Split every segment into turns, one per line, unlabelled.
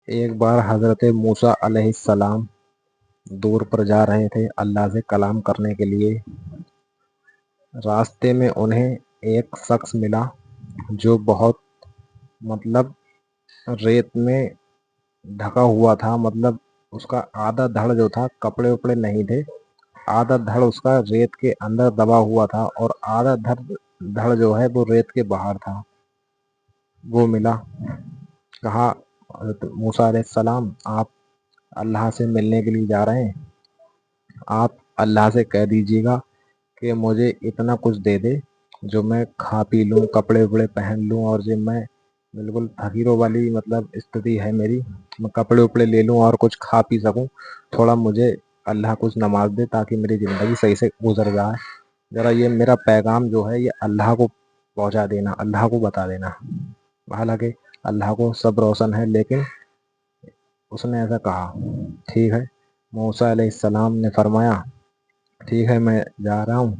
ایک بار حضرت موسیٰ علیہ السلام دور پر جا رہے تھے اللہ سے کلام کرنے کے لیے۔ راستے میں انہیں ایک شخص ملا جو بہت ریت میں ڈھکا ہوا تھا۔ اس کا آدھا دھڑ جو تھا، کپڑے وپڑے نہیں تھے، آدھا دھڑ اس کا ریت کے اندر دبا ہوا تھا اور آدھا دھڑ جو ہے وہ ریت کے باہر تھا۔ وہ ملا، کہا حضرت موسیٰ علیہ السلام آپ اللہ سے ملنے کے لیے جا رہے ہیں، آپ اللہ سے کہہ دیجیے گا کہ مجھے اتنا کچھ دے دے جو میں کھا پی لوں، کپڑے وپڑے پہن لوں، اور جو میں بالکل فقیروں والی استھتی ہے میری، میں کپڑے وپڑے لے لوں اور کچھ کھا پی سکوں، تھوڑا مجھے اللہ کچھ نماز دے تاکہ میری زندگی صحیح سے گزر جائے، ذرا یہ میرا پیغام جو ہے یہ اللہ کو پہنچا دینا، اللہ کو بتا دینا۔ حالانکہ اللہ کو سب روشن ہے، لیکن اس نے ایسا کہا۔ ٹھیک ہے، موسیٰ علیہ السلام نے فرمایا ٹھیک ہے میں جا رہا ہوں،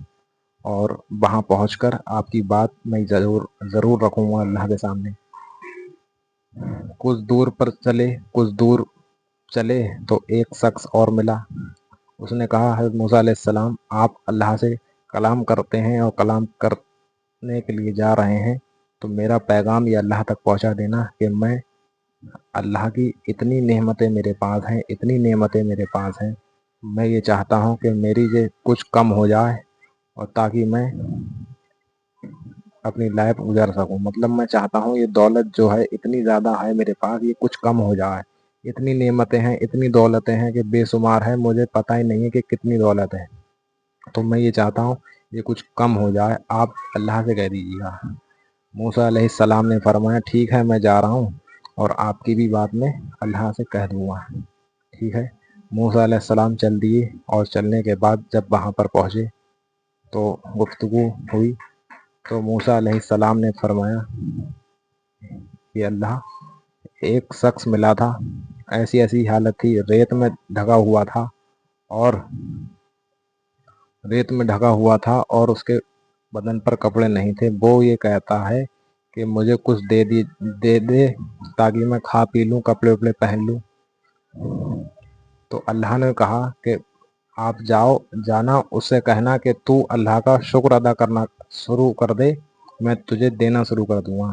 اور وہاں پہنچ کر آپ کی بات میں ضرور رکھوں گا اللہ کے سامنے۔ کچھ دور چلے تو ایک شخص اور ملا۔ اس نے کہا حضرت موسیٰ علیہ السلام آپ اللہ سے کلام کرتے ہیں اور کلام کرنے کے لیے جا رہے ہیں، تو میرا پیغام یہ اللہ تک پہنچا دینا کہ میں اللہ کی اتنی نعمتیں میرے پاس ہیں، اتنی نعمتیں میرے پاس ہیں، میں یہ چاہتا ہوں کہ میری یہ کچھ کم ہو جائے اور تاکہ میں اپنی لائف گزار سکوں۔ میں چاہتا ہوں یہ دولت جو ہے اتنی زیادہ ہے میرے پاس، یہ کچھ کم ہو جائے۔ اتنی نعمتیں ہیں، اتنی دولتیں ہیں کہ بے شمار ہے، مجھے پتہ ہی نہیں ہے کہ کتنی دولت ہے، تو میں یہ چاہتا ہوں یہ کچھ کم ہو جائے، آپ اللہ سے کہہ دیجیے گا۔ موسیٰ علیہ السلام نے فرمایا ٹھیک ہے میں جا رہا ہوں اور آپ کی بھی بات میں اللہ سے کہہ دوں گا۔ ٹھیک ہے، موسیٰ علیہ السلام چل دیے، اور چلنے کے بعد جب وہاں پر پہنچے تو گفتگو ہوئی، تو موسیٰ علیہ السلام نے فرمایا کہ اللہ ایک شخص ملا تھا، ایسی حالت تھی، ریت میں ڈھکا ہوا تھا اور اس کے بدن پر کپڑے نہیں تھے۔ وہ یہ کہتا ہے کہ مجھے کچھ دے دے تاکہ میں کھا پی لوں، کپڑے وپڑے پہن لوں۔ تو اللہ نے کہا کہ آپ جانا اس سے کہنا کہ تو اللہ کا شکر ادا کرنا شروع کر دے، میں تجھے دینا شروع کر دوں گا۔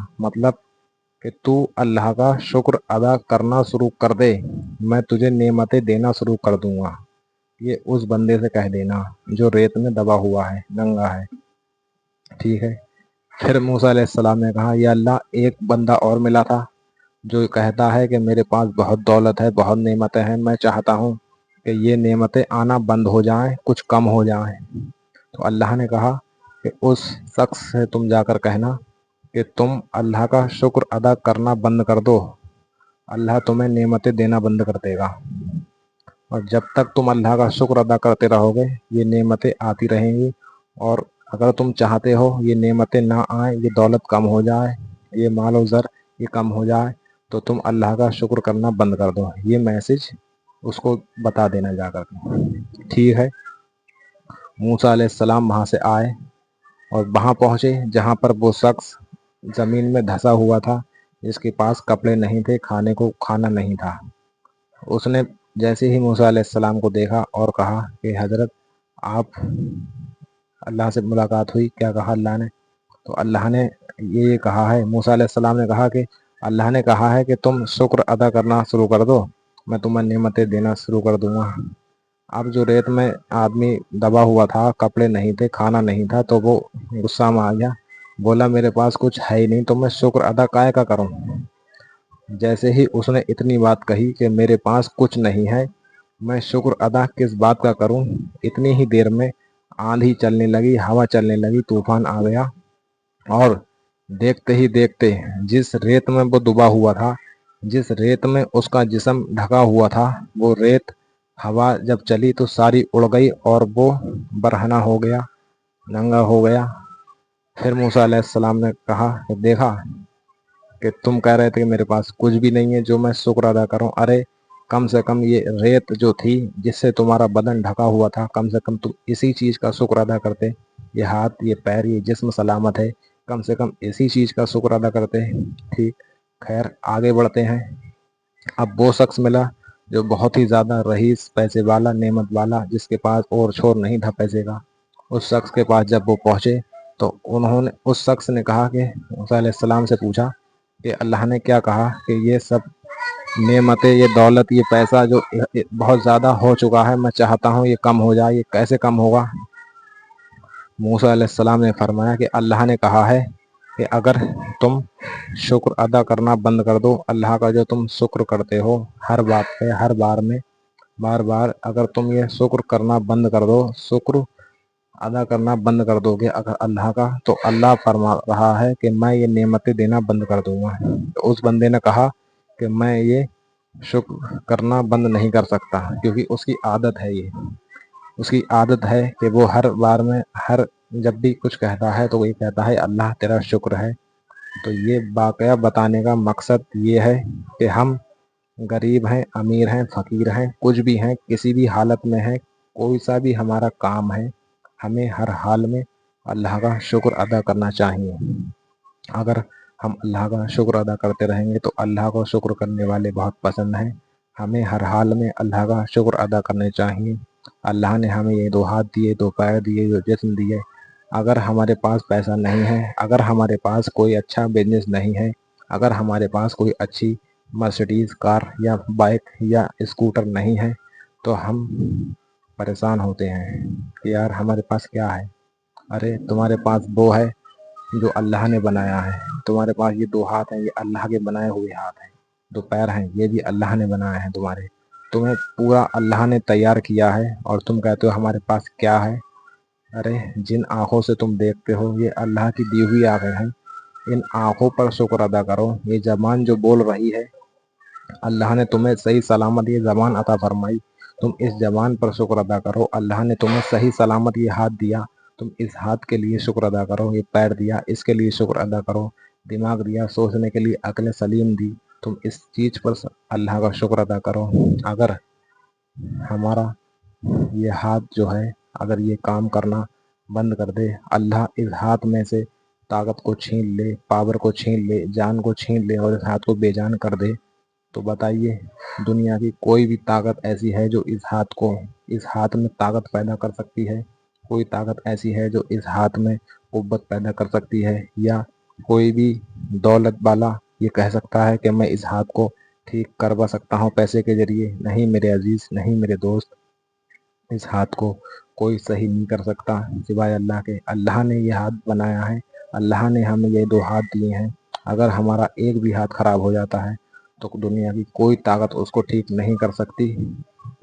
کہ تو اللہ کا شکر ادا کرنا شروع کر دے، میں تجھے نعمتیں دینا شروع کر دوں گا۔ یہ اس بندے سے کہہ دینا جو ریت میں دبا ہوا ہے، ننگا ہے۔ ٹھیک ہے، پھر موسیٰ علیہ السلام نے کہا یا اللہ ایک بندہ اور ملا تھا جو کہتا ہے کہ میرے پاس بہت دولت ہے، بہت نعمتیں ہیں، میں چاہتا ہوں کہ یہ نعمتیں آنا بند ہو جائیں، کچھ کم ہو جائیں۔ تو اللہ نے کہا کہ اس شخص سے تم جا کر کہنا کہ تم اللہ کا شکر ادا کرنا بند کر دو، اللہ تمہیں نعمتیں دینا بند کر دے گا، اور جب تک تم اللہ کا شکر ادا کرتے رہو گے یہ نعمتیں آتی رہیں گی، اور اگر تم چاہتے ہو یہ نعمتیں نہ آئیں، یہ دولت کم ہو جائے، یہ مال و زر یہ کم ہو جائے، تو تم اللہ کا شکر کرنا بند کر دو۔ یہ میسج اس کو بتا دینا جا کر کے۔ ٹھیک ہے، موسیٰ علیہ السلام وہاں سے آئے اور وہاں پہنچے جہاں پر وہ شخص زمین میں دھسا ہوا تھا، جس کے پاس کپڑے نہیں تھے، کھانے کو کھانا نہیں تھا۔ اس نے جیسے ہی موسیٰ علیہ السلام کو دیکھا اور کہا کہ حضرت آپ اللہ سے ملاقات ہوئی، کیا کہا اللہ نے؟ تو اللہ نے یہ کہا ہے، موسیٰ علیہ السلام نے کہا کہ اللہ نے کہا ہے کہ تم شکر ادا کرنا شروع کر دو، میں تمہیں نعمتیں دینا شروع کر دوں گا۔ اب جو ریت میں آدمی دبا ہوا تھا، کپڑے نہیں تھے، کھانا نہیں تھا، تو وہ غصہ میں آ گیا، بولا میرے پاس کچھ ہے ہی نہیں تو میں شکر ادا کائے کا کروں۔ جیسے ہی اس نے اتنی بات کہی کہ میرے پاس کچھ نہیں ہے، میں شکر ادا کس بات کا کروں، اتنی ہی دیر میں آندھی چلنے لگی، ہوا چلنے لگی، طوفان آ گیا، اور دیکھتے ہی دیکھتے جس ریت میں وہ دبا ہوا تھا، جس ریت میں اس کا جسم ڈھکا ہوا تھا، وہ ریت ہوا جب چلی تو ساری اڑ گئی اور وہ برہنہ ہو گیا، ننگا ہو گیا۔ پھر موسیٰ علیہ السلام نے کہا کہ دیکھا کہ تم کہہ رہے تھے کہ میرے پاس کچھ بھی نہیں ہے جو میں شکر ادا کروں، ارے کم سے کم یہ ریت جو تھی جس سے تمہارا بدن ڈھکا ہوا تھا، کم سے کم تم اسی چیز کا شکر ادا کرتے، یہ ہاتھ، یہ پیر، یہ جسم سلامت ہے، کم سے کم اسی چیز کا شکر ادا کرتے۔ ٹھیک، خیر آگے بڑھتے ہیں۔ اب وہ شخص ملا جو بہت ہی زیادہ رئیس، پیسے والا، نعمت والا، جس کے پاس اور چھور نہیں تھا پیسے کا۔ اس شخص کے پاس جب وہ پہنچے تو انہوں نے، اس شخص نے کہا کہ موسیٰ علیہ السلام سے پوچھا کہ اللہ نے کیا کہا کہ یہ سب نعمتیں، یہ دولت، یہ پیسہ جو بہت زیادہ ہو چکا ہے، میں چاہتا ہوں یہ کم ہو جائے، یہ کیسے کم ہوگا؟ موسیٰ علیہ السلام نے فرمایا کہ اللہ نے کہا ہے کہ اگر تم شکر ادا کرنا بند کر دو، اللہ کا جو تم شکر کرتے ہو ہر بات پہ، ہر بار میں، بار بار، اگر تم یہ شکر کرنا بند کر دو، شکر ادا کرنا بند کر دو گے اگر اللہ کا، تو اللہ فرما رہا ہے کہ میں یہ نعمتیں دینا بند کر دوں گا۔ تو اس بندے نے کہا کہ میں یہ شکر کرنا بند نہیں کر سکتا، کیونکہ اس کی عادت ہے، یہ اس کی عادت ہے کہ وہ ہر بار میں، ہر جب بھی کچھ کہتا ہے تو وہ یہ کہتا ہے اللہ تیرا شکر ہے۔ تو یہ واقعہ بتانے کا مقصد یہ ہے کہ ہم غریب ہیں، امیر ہیں، فقیر ہیں، کچھ بھی ہیں، کسی بھی حالت میں ہیں، کوئی سا بھی ہمارا کام ہے، ہمیں ہر حال میں اللہ کا شکر ادا کرنا چاہیے۔ اگر ہم اللہ کا شکر ادا کرتے رہیں گے تو اللہ کو شکر کرنے والے بہت پسند ہیں۔ ہمیں ہر حال میں اللہ کا شکر ادا کرنے چاہیے۔ اللہ نے ہمیں یہ 2 ہاتھ دیے، 2 پیر دیے، جو جسم دیے، اگر ہمارے پاس پیسہ نہیں ہے، اگر ہمارے پاس کوئی اچھا بزنس نہیں ہے، اگر ہمارے پاس کوئی اچھی مرسڈیز کار یا بائک یا اسکوٹر نہیں ہے، تو ہم پریشان ہوتے ہیں کہ یار ہمارے پاس کیا ہے؟ ارے تمہارے پاس وہ ہے جو اللہ نے بنایا ہے۔ تمہارے پاس یہ 2 ہاتھ ہیں، یہ اللہ کے بنائے ہوئے ہاتھ ہیں۔ 2 پیر ہیں، یہ بھی اللہ نے بنائے ہیں تمہارے۔ تمہیں پورا اللہ نے تیار کیا ہے اور تم کہتے ہو ہمارے پاس کیا ہے؟ ارے جن آنکھوں سے تم دیکھتے ہو یہ اللہ کی دی ہوئی آنکھیں ہیں، ان آنکھوں پر شکر ادا کرو۔ یہ زبان جو بول رہی ہے، اللہ نے تمہیں صحیح سلامت یہ زبان عطا فرمائی، تم اس زبان پر شکر ادا کرو۔ اللہ نے تمہیں صحیح سلامت یہ ہاتھ دیا، تم اس ہاتھ کے لیے شکر ادا کرو۔ یہ پیر دیا، اس کے لیے شکر ادا کرو۔ دماغ دیا، سوچنے کے لیے عقل سلیم دی، تم اس چیز پر اللہ کا شکر ادا کرو۔ اگر ہمارا یہ ہاتھ جو ہے، اگر یہ کام کرنا بند کر دے، اللہ اس ہاتھ میں سے طاقت کو چھین لے، پاور کو چھین لے، جان کو چھین لے اور اس ہاتھ کو بے جان کر دے، تو بتائیے دنیا کی کوئی بھی طاقت ایسی ہے جو اس ہاتھ میں طاقت پیدا کر سکتی ہے؟ کوئی طاقت ایسی ہے جو اس ہاتھ میں قوت پیدا کر سکتی ہے؟ یا کوئی بھی دولت والا یہ کہہ سکتا ہے کہ میں اس ہاتھ کو ٹھیک کروا سکتا ہوں پیسے کے ذریعے؟ نہیں میرے عزیز، نہیں میرے دوست، اس ہاتھ کو کوئی صحیح نہیں کر سکتا سوائے اللہ کے۔ اللہ نے یہ ہاتھ بنایا ہے، اللہ نے ہمیں یہ 2 ہاتھ دیے ہیں۔ اگر ہمارا ایک بھی ہاتھ خراب ہو جاتا ہے تو دنیا کی کوئی طاقت اس کو ٹھیک نہیں کر سکتی۔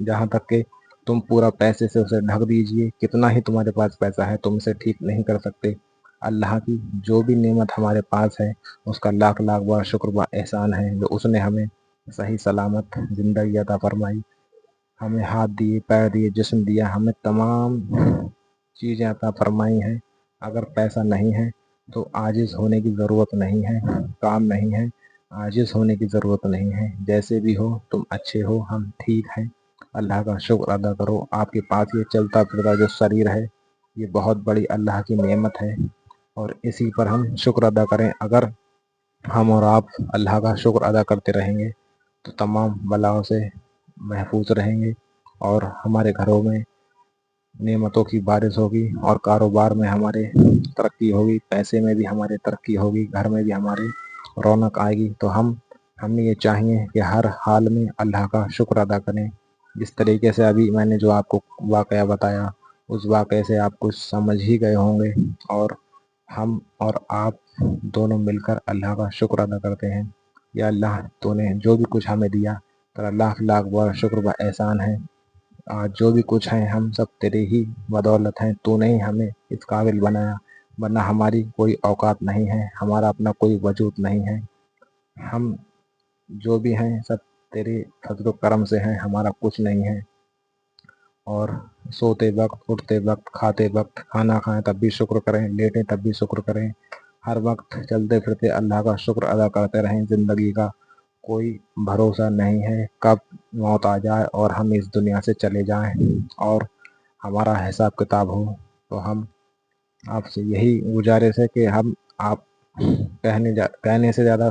جہاں تک کہ تم پورا پیسے سے اسے ڈھک دیجئے، کتنا ہی تمہارے پاس پیسہ ہے، تم اسے ٹھیک نہیں کر سکتے۔ اللہ کی جو بھی نعمت ہمارے پاس ہے اس کا لاکھ لاکھ بار شکر و احسان ہے، جو اس نے ہمیں صحیح سلامت زندگی عطا فرمائی، ہمیں ہاتھ دیے، پیر دیے، جسم دیا، ہمیں تمام چیزیں عطا فرمائی ہیں۔ اگر پیسہ نہیں ہے تو عاجز ہونے کی ضرورت نہیں ہے، کام نہیں ہے، عاجز ہونے کی ضرورت نہیں ہے۔ جیسے بھی ہو تم اچھے ہو، ہم ٹھیک ہیں، اللہ کا شکر ادا کرو۔ آپ کے پاس یہ چلتا پھرتا جو شریر ہے، یہ بہت بڑی اللہ کی نعمت ہے، اور اسی پر ہم شکر ادا کریں۔ اگر ہم اور آپ اللہ کا شکر ادا کرتے رہیں گے تو تمام بلاؤں سے محفوظ رہیں گے، اور ہمارے گھروں میں نعمتوں کی بارش ہوگی، اور کاروبار میں ہمارے ترقی ہوگی، پیسے میں بھی ہمارے ترقی ہوگی، گھر میں بھی ہمارے رونق آئے گی۔ تو ہمیں یہ چاہیے کہ ہر حال میں اللہ کا شکر ادا کریں۔ جس طریقے سے ابھی میں نے جو آپ کو واقعہ بتایا، اس واقعے سے آپ کچھ سمجھ ہی گئے ہوں گے، اور ہم اور آپ دونوں مل کر اللہ کا شکر ادا کرتے ہیں۔ یا اللہ، تو نے جو بھی کچھ ہمیں دیا تیرا لاکھ لاکھ بار شکر و احسان ہے۔ آج جو بھی کچھ ہیں ہم سب تیرے ہی بدولت ہیں، تو نے ہی ہمیں اس قابل بنایا، ورنہ ہماری کوئی اوقات نہیں ہے، ہمارا اپنا کوئی وجود نہیں ہے۔ ہم جو بھی ہیں سب تیرے فضل و کرم سے ہیں، ہمارا کچھ نہیں ہے۔ اور سوتے وقت، اٹھتے وقت، کھاتے وقت، کھانا کھائیں تب بھی شکر کریں، لیٹیں تب بھی شکر کریں، ہر وقت چلتے پھرتے اللہ کا شکر ادا کرتے رہیں۔ زندگی کا کوئی بھروسہ نہیں ہے، کب موت آ جائے اور ہم اس دنیا سے چلے جائیں اور ہمارا حساب کتاب ہو۔ تو ہم آپ سے یہی گزارش ہے کہ آپ کہنے سے زیادہ